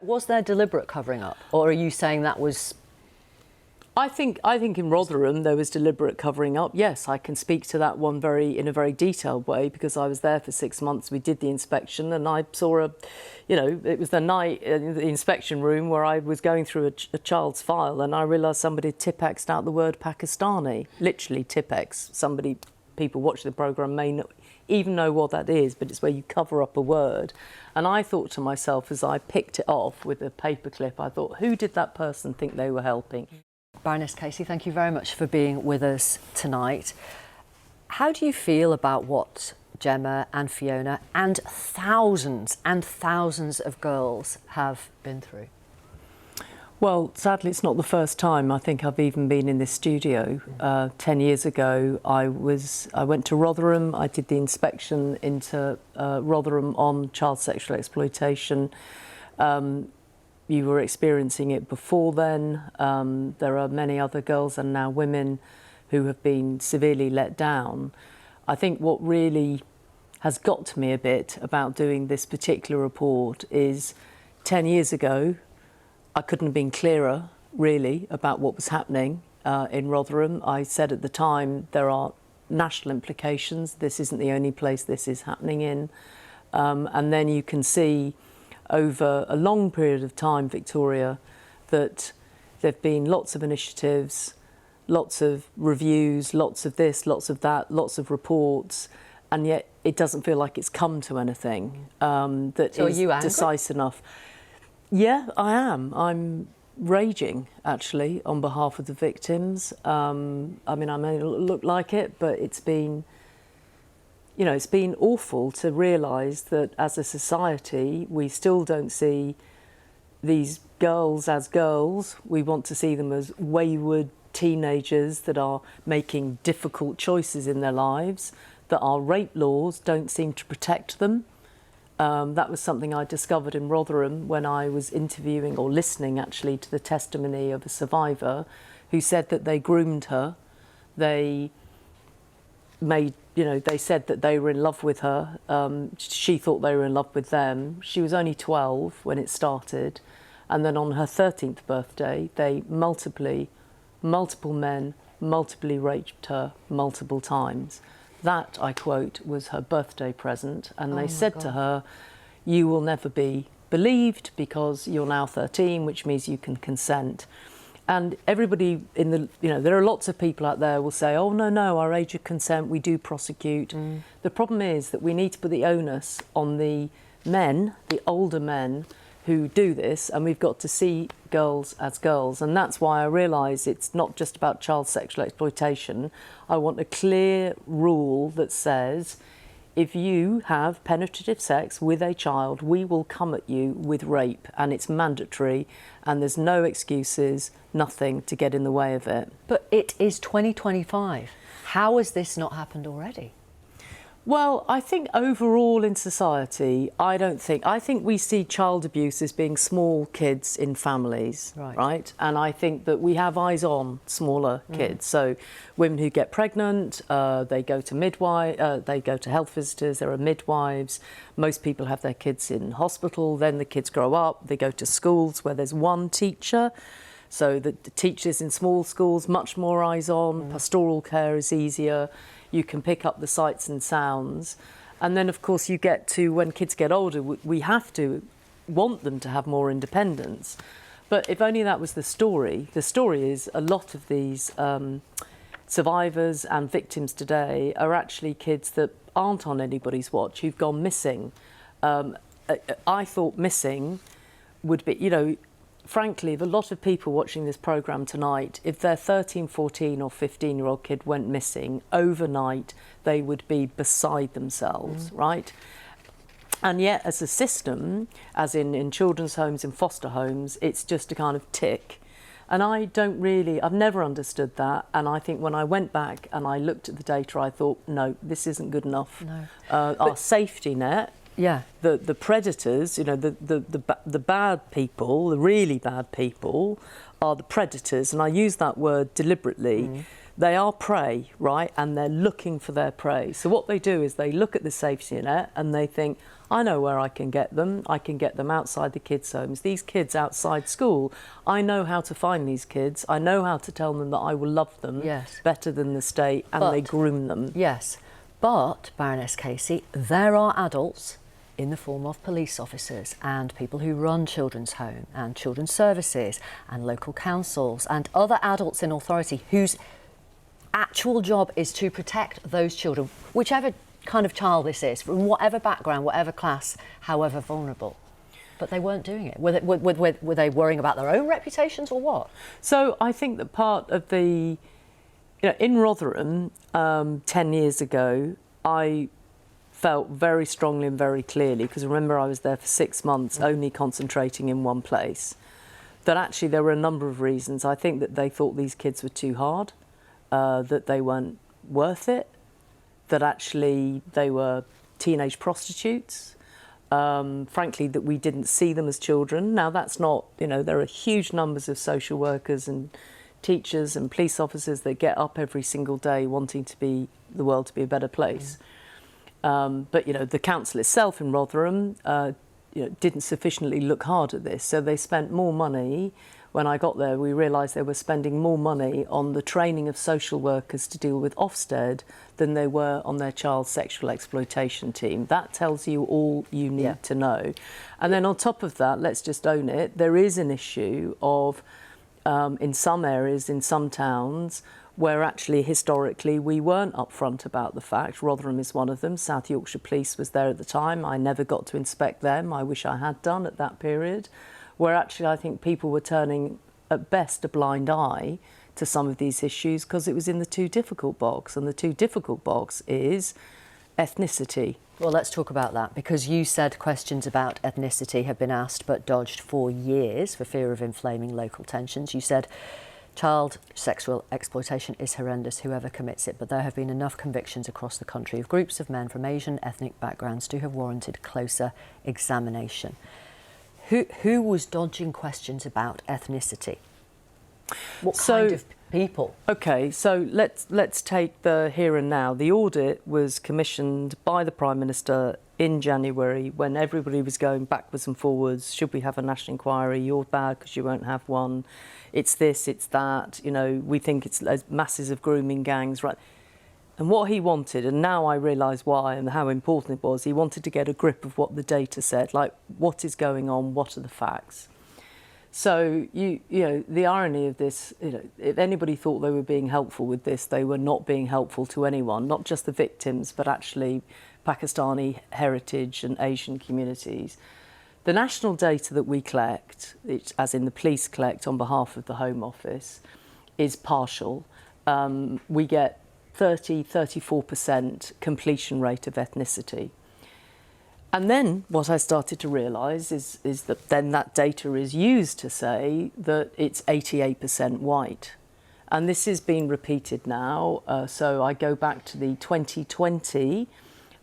Was there deliberate covering up, or are you saying that was... I think in Rotherham there was deliberate covering up. Yes, I can speak to that one in a very detailed way because I was there for 6 months. We did the inspection and I saw it was the night in the inspection room where I was going through a child's file and I realised somebody Tipexed out the word Pakistani, literally Tipex. People watching the programme may not even know what that is, but it's where you cover up a word. And I thought to myself as I picked it off with a paperclip, I thought, who did that person think they were helping? Baroness Casey, thank you very much for being with us tonight. How do you feel about what Gemma and Fiona and thousands of girls have been through? Well, sadly, it's not the first time I think I've even been in this studio. 10 years ago, I went to Rotherham. I did the inspection into Rotherham on child sexual exploitation. You were experiencing it before then. There are many other girls and now women who have been severely let down. I think what really has got to me a bit about doing this particular report is 10 years ago, I couldn't have been clearer, really, about what was happening in Rotherham. I said at the time there are national implications. This isn't the only place this is happening in. And then you can see over a long period of time, Victoria, that there have been lots of initiatives, lots of reviews, lots of this, lots of that, lots of reports, and yet it doesn't feel like it's come to anything that so is decisive enough. Yeah, I am. I'm raging, actually, on behalf of the victims. I mean, I may not look like it, but it's been... You know, it's been awful to realise that as a society we still don't see these girls as girls. We want to see them as wayward teenagers that are making difficult choices in their lives, that our rape laws don't seem to protect them. That was something I discovered in Rotherham when I was interviewing, or listening actually, to the testimony of a survivor who said that they groomed her. They said that they were in love with her. She thought they were in love with them. She was only 12 when it started. And then on her 13th birthday, multiple men, multiply raped her multiple times. That, I quote, was her birthday present. And they said to her, you will never be believed because you're now 13, which means you can consent. And everybody there are lots of people out there will say, oh, no, our age of consent, we do prosecute. The problem is that we need to put the onus on the men, the older men, who do this, and we've got to see girls as girls. And that's why I realise it's not just about child sexual exploitation. I want a clear rule that says, if you have penetrative sex with a child, we will come at you with rape, and it's mandatory, and there's no excuses, nothing to get in the way of it. But it is 2025. How has this not happened already? Well, I think overall in society, I think we see child abuse as being small kids in families, right? And I think that we have eyes on smaller kids. So women who get pregnant, they go to health visitors, there are midwives. Most people have their kids in hospital, then the kids grow up, they go to schools where there's one teacher. So the teachers in small schools, much more eyes on, pastoral care is easier. You can pick up the sights and sounds. And then, of course, you get to when kids get older, we have to want them to have more independence. But if only that was the story. The story is a lot of these survivors and victims today are actually kids that aren't on anybody's watch, who've gone missing. I thought missing would be, frankly, if a lot of people watching this programme tonight, if their 13, 14 or 15-year-old kid went missing, overnight they would be beside themselves, right? And yet, as a system, as in children's homes, in foster homes, it's just a kind of tick. And I've never understood that. And I think when I went back and I looked at the data, I thought, no, this isn't good enough. No. Our safety net, the predators, the bad people, the really bad people, are the predators, and I use that word deliberately. they are prey, right? And they're looking for their prey. So what they do is they look at the safety net and they think, I know where I can get them. I can get them outside the kids' homes. These kids outside school, I know how to find these kids. I know how to tell them that I will love them better than the state, and they groom them. Yes, but, Baroness Casey, there are adults in the form of police officers and people who run children's home and children's services and local councils and other adults in authority whose actual job is to protect those children, whichever kind of child this is, from whatever background, whatever class, however vulnerable. But they weren't doing it. Were they worrying about their own reputations or what? So I think that part of the... in Rotherham, 10 years ago, I felt very strongly and very clearly, because remember I was there for 6 months only concentrating in one place, that actually there were a number of reasons. I think that they thought these kids were too hard, that they weren't worth it, that actually they were teenage prostitutes, frankly that we didn't see them as children. Now that's not, there are huge numbers of social workers and teachers and police officers that get up every single day wanting the world to be a better place. But the council itself in Rotherham didn't sufficiently look hard at this, so they spent more money. When I got there, we realised they were spending more money on the training of social workers to deal with Ofsted than they were on their child sexual exploitation team. That tells you all you need to know. And then on top of that, let's just own it, there is an issue of in some areas, in some towns, where actually historically we weren't upfront about the fact. Rotherham is one of them. South Yorkshire Police was there at the time. I never got to inspect them. I wish I had done at that period, where actually I think people were turning, at best, a blind eye to some of these issues because it was in the too difficult box. And the too difficult box is ethnicity. Well, let's talk about that, because you said questions about ethnicity have been asked but dodged for years for fear of inflaming local tensions. You said child sexual exploitation is horrendous, whoever commits it, but there have been enough convictions across the country of groups of men from Asian ethnic backgrounds to have warranted closer examination. Who was dodging questions about ethnicity? What kind of people? OK, so let's take the here and now. The audit was commissioned by the Prime Minister in January when everybody was going backwards and forwards. Should we have a national inquiry? You're bad because you won't have one. It's this, it's that. We think it's masses of grooming gangs, right? And what he wanted, and now I realise why and how important it was, he wanted to get a grip of what the data said, like what is going on, what are the facts. So, the irony of this, if anybody thought they were being helpful with this, they were not being helpful to anyone, not just the victims, but actually Pakistani heritage and Asian communities. The national data that we collect, as in the police collect on behalf of the Home Office, is partial. We get 34% completion rate of ethnicity. And then what I started to realise is that then that data is used to say that it's 88% white. And this has been repeated now. So I go back to the 2020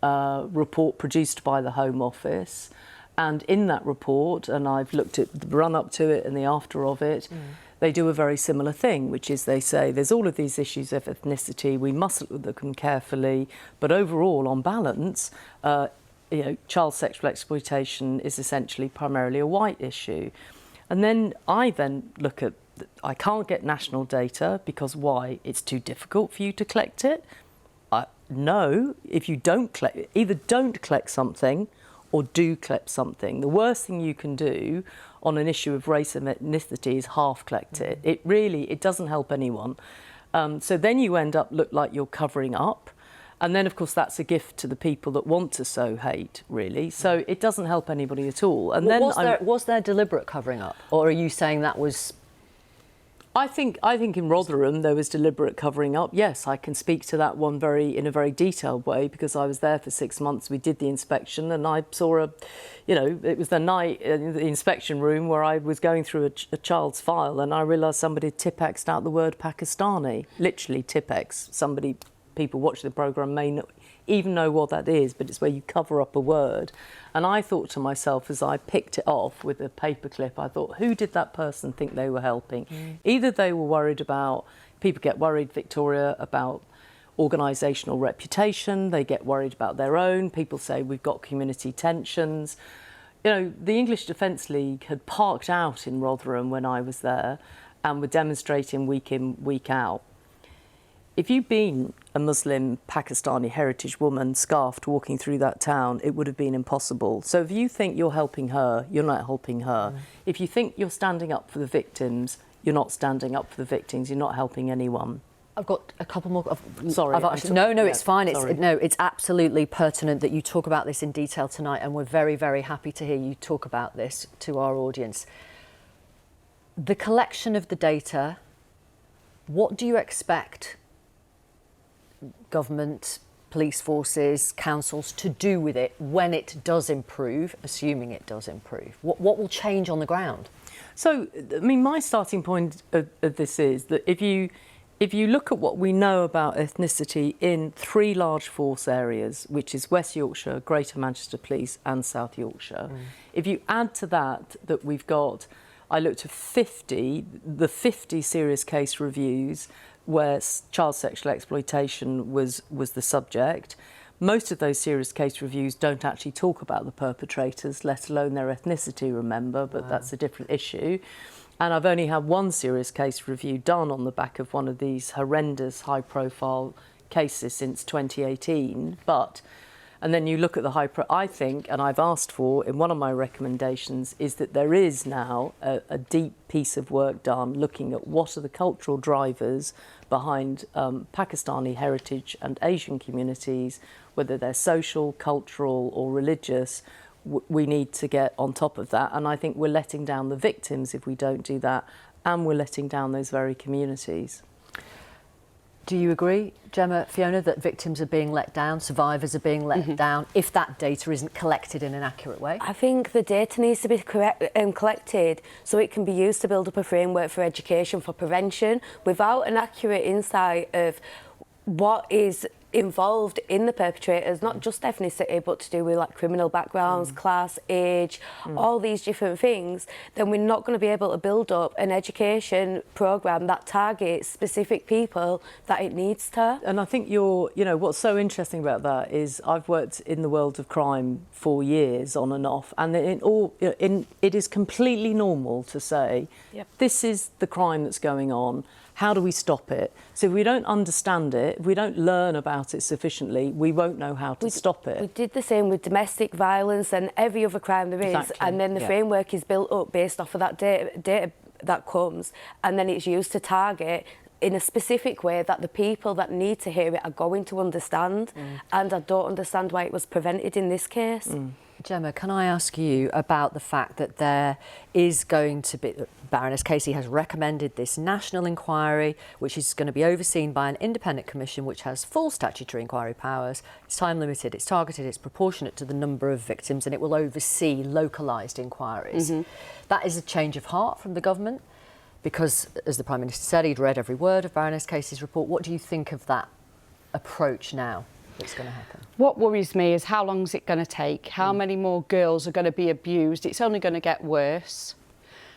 report produced by the Home Office. And in that report, and I've looked at the run up to it and the after of it, they do a very similar thing, which is they say there's all of these issues of ethnicity, we must look at them carefully, but overall, on balance, child sexual exploitation is essentially primarily a white issue. And then I look at, I can't get national data because why? It's too difficult for you to collect it. No, if you don't collect, either don't collect something or do collect something. The worst thing you can do on an issue of race and ethnicity is half collect it. It doesn't help anyone. So then you end up look like you're covering up. And then, of course, that's a gift to the people that want to sow hate, really. So it doesn't help anybody at all. And then was there deliberate covering up? Or are you saying that was... I think in Rotherham there was deliberate covering up. Yes, I can speak to that one in a very detailed way because I was there for 6 months. We did the inspection and I saw it was the night in the inspection room where I was going through a child's file and I realised somebody Tipexed out the word Pakistani, literally Tipex. People watching the programme may not even know what that is, but it's where you cover up a word. And I thought to myself, as I picked it off with a paperclip, I thought, who did that person think they were helping? Either they were worried about, people get worried, Victoria, about organisational reputation, they get worried about their own, people say we've got community tensions. You know, the English Defence League had parked out in Rotherham when I was there and were demonstrating week in, week out. If you'd been a Muslim Pakistani heritage woman scarfed walking through that town, it would have been impossible. So if you think you're helping her, you're not helping her. If you think you're standing up for the victims, you're not standing up for the victims, you're not helping anyone. I've got a couple more. Sorry. No, it's fine. It's absolutely pertinent that you talk about this in detail tonight, and we're very, very happy to hear you talk about this to our audience. The collection of the data, what do you expect government, police forces, councils to do with it when it does improve, assuming it does improve? What will change on the ground? So, I mean, my starting point of this is that if you look at what we know about ethnicity in 3 large force areas, which is West Yorkshire, Greater Manchester Police and South Yorkshire, if you add to that we've got, I looked at 50 serious case reviews where child sexual exploitation was the subject. Most of those serious case reviews don't actually talk about the perpetrators, let alone their ethnicity, remember, but that's a different issue. And I've only had 1 serious case review done on the back of one of these horrendous high-profile cases since 2018. And then you look at I think, and I've asked for in one of my recommendations, is that there is now a deep piece of work done looking at what are the cultural drivers behind Pakistani heritage and Asian communities, whether they're social, cultural or religious. We need to get on top of that, and I think we're letting down the victims if we don't do that, and we're letting down those very communities. Do you agree, Gemma, Fiona, that victims are being let down, survivors are being let down, if that data isn't collected in an accurate way? I think the data needs to be collected so it can be used to build up a framework for education, for prevention, without an accurate insight of what is involved in the perpetrators, not just ethnicity, but to do with like criminal backgrounds, class, age, all these different things, then we're not going to be able to build up an education programme that targets specific people that it needs to. And I think what's so interesting about that is I've worked in the world of crime for years on and off, and it is completely normal to say, this is the crime that's going on. How do we stop it? So if we don't understand it, if we don't learn about it sufficiently, we won't know how to stop it. We did the same with domestic violence and every other crime there is, and then the framework is built up based off of that data that comes, and then it's used to target in a specific way that the people that need to hear it are going to understand, and I don't understand why it was prevented in this case. Gemma, can I ask you about the fact that there is going to be, Baroness Casey has recommended this national inquiry, which is going to be overseen by an independent commission which has full statutory inquiry powers. It's time limited, it's targeted, it's proportionate to the number of victims, and it will oversee localised inquiries. That is a change of heart from the government because, as the Prime Minister said, he'd read every word of Baroness Casey's report. What do you think of that approach now that's going to happen? What worries me is how long is it going to take? How many more girls are going to be abused? It's only going to get worse.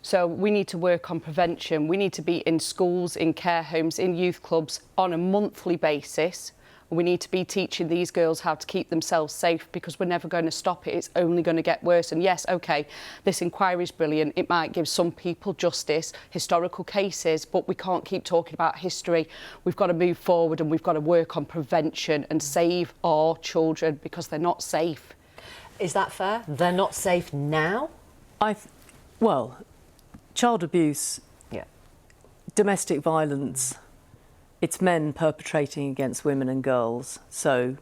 So we need to work on prevention. We need to be in schools, in care homes, in youth clubs on a monthly basis. We need to be teaching these girls how to keep themselves safe because we're never going to stop it. It's only going to get worse. And yes, OK, this inquiry is brilliant. It might give some people justice, historical cases, but we can't keep talking about history. We've got to move forward and we've got to work on prevention and save our children because they're not safe. Is that fair? They're not safe now? Well, child abuse, domestic violence, it's men perpetrating against women and girls. So,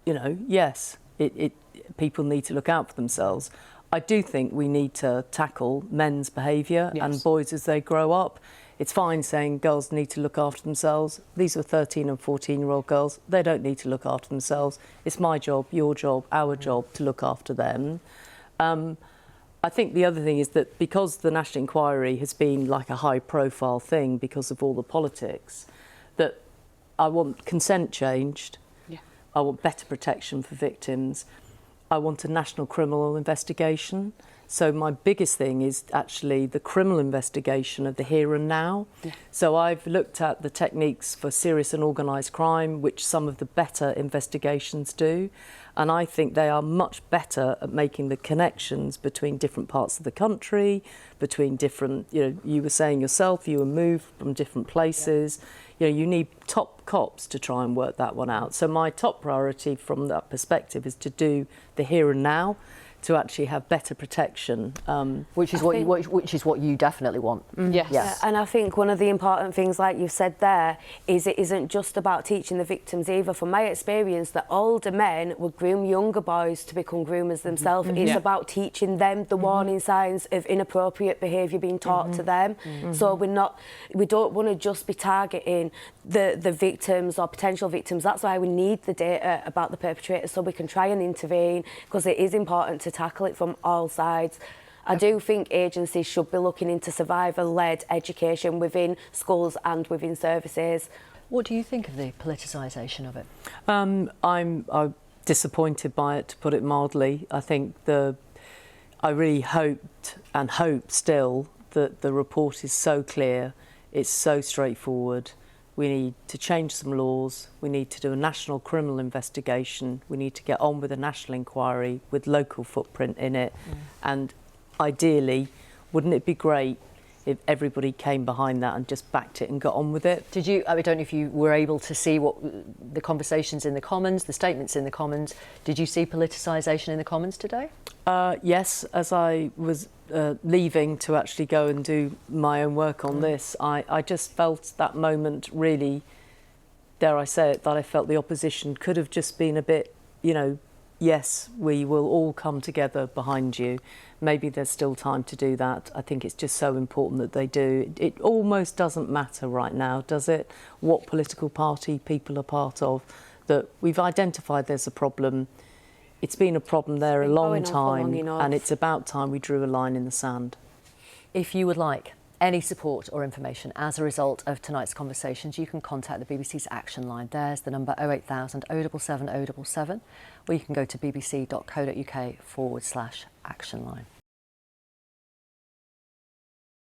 yes, people need to look out for themselves. I do think we need to tackle men's behaviour and boys as they grow up. It's fine saying girls need to look after themselves. These are 13 and 14-year-old girls. They don't need to look after themselves. It's my job, your job, our job to look after them. I think the other thing is that because the National Inquiry has been like a high-profile thing because of all the politics, that I want consent changed, I want better protection for victims. I want a national criminal investigation. So my biggest thing is actually the criminal investigation of the here and now. Yeah. So I've looked at the techniques for serious and organised crime, which some of the better investigations do. And I think they are much better at making the connections between different parts of the country, between different, you were saying yourself, you were moved from different places. Yeah. You need top cops to try and work that one out. So my top priority from that perspective is to do the here and now, to actually have better protection, which is what you definitely want. Yes. Yeah, and I think one of the important things, like you've said there, is it isn't just about teaching the victims either. From my experience, that older men would groom younger boys to become groomers themselves. It's about teaching them the warning signs of inappropriate behaviour being taught to them. So we don't want to just be targeting the victims or potential victims. That's why we need the data about the perpetrators, so we can try and intervene, because it is important to tackle it from all sides. I do think agencies should be looking into survivor-led education within schools and within services. What do you think of the politicisation of it? I'm disappointed by it, to put it mildly. I think I really hoped and hope still that the report is so clear, it's so straightforward. We need to change some laws, we need to do a national criminal investigation, we need to get on with a national inquiry with local footprint in it. And ideally, wouldn't it be great if everybody came behind that and just backed it and got on with it? Did you, I don't know if you were able to see what the conversations in the Commons, the statements in the Commons, did you see politicisation in the Commons today? Yes, as I was leaving to actually go and do my own work on this, I just felt that moment really, dare I say it, that I felt the opposition could have just been a bit, yes, we will all come together behind you. Maybe there's still time to do that. I think it's just so important that they do. It almost doesn't matter right now, does it, what political party people are part of, that we've identified there's a problem. It's been a problem there a long time, and it's about time we drew a line in the sand. If you would like any support or information as a result of tonight's conversations, you can contact the BBC's Action Line. There's the number 08000 077 077, or you can go to bbc.co.uk/Action Line.